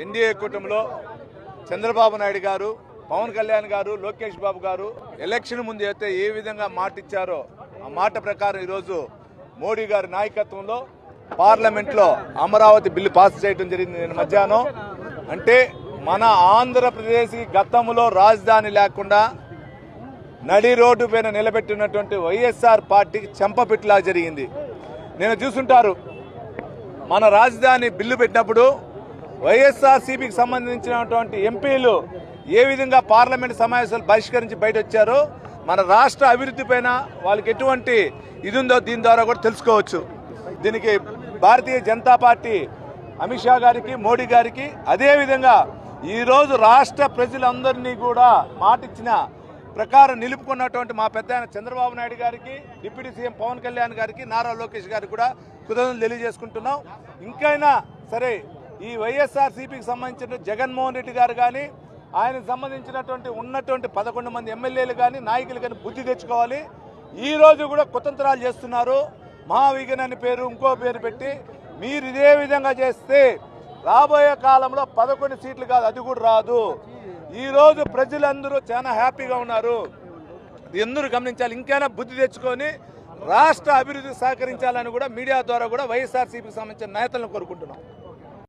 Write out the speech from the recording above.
NDA కూటమిలో చంద్రబాబు నాయుడు గారు, పవన్ కళ్యాణ్ గారు, లోకేష్ బాబు గారు ఎలక్షన్ ముందు అయితే ఏ విధంగా మాట ఇచ్చారో ఆ మాట ప్రకారం ఈరోజు మోడీ గారి నాయకత్వంలో పార్లమెంట్లో అమరావతి బిల్లు పాస్ చేయడం జరిగింది నిన్న మధ్యాహ్నం. అంటే మన ఆంధ్రప్రదేశ్ గతంలో రాజధాని లేకుండా నడి రోడ్డు పైన నిలబెట్టినటువంటి వైఎస్ఆర్ పార్టీకి చెంపపెట్టులా జరిగింది. నేను చూసుంటారు, మన రాజధాని బిల్లు పెట్టినప్పుడు వైఎస్ఆర్సీపీకి సంబంధించినటువంటి ఎంపీలు ఏ విధంగా పార్లమెంట్ సమావేశాలు బహిష్కరించి బయట వచ్చారో మన రాష్ట్ర అభివృద్ధి పైన వాళ్ళకి ఎటువంటి ఇది ఉందో దీని ద్వారా కూడా తెలుసుకోవచ్చు. దీనికి భారతీయ జనతా పార్టీ అమిత్ షా గారికి, మోడీ గారికి, అదేవిధంగా ఈరోజు రాష్ట్ర ప్రజలందరినీ కూడా మాటిచ్చిన ప్రకారం నిలుపుకున్నటువంటి మా పెద్ద చంద్రబాబు నాయుడు గారికి, డిప్యూటీ సీఎం పవన్ కళ్యాణ్ గారికి, నారా లోకేష్ గారికి కూడా కృతజ్ఞతలు తెలియజేసుకుంటున్నాం. ఇంకైనా సరే ఈ వైఎస్ఆర్సీపీకి సంబంధించిన జగన్మోహన్ రెడ్డి గారు కానీ, ఆయనకు సంబంధించినటువంటి ఉన్నటువంటి 11 మంది ఎమ్మెల్యేలు కానీ, నాయకులు కానీ బుద్ధి తెచ్చుకోవాలి. ఈ రోజు కూడా కుతంత్రాలు చేస్తున్నారు. మహావిఘన్ అని పేరు, ఇంకో పేరు పెట్టి మీరు ఇదే విధంగా చేస్తే రాబోయే కాలంలో 11 సీట్లు కాదు, అది కూడా రాదు. ఈ రోజు ప్రజలందరూ చాలా హ్యాపీగా ఉన్నారు. అందరూ గమనించాలి. ఇంకైనా బుద్ధి తెచ్చుకొని రాష్ట్ర అభివృద్ధికి సహకరించాలని కూడా మీడియా ద్వారా కూడా వైఎస్ఆర్సీపీకి సంబంధించిన నేతలను కోరుకుంటున్నాం.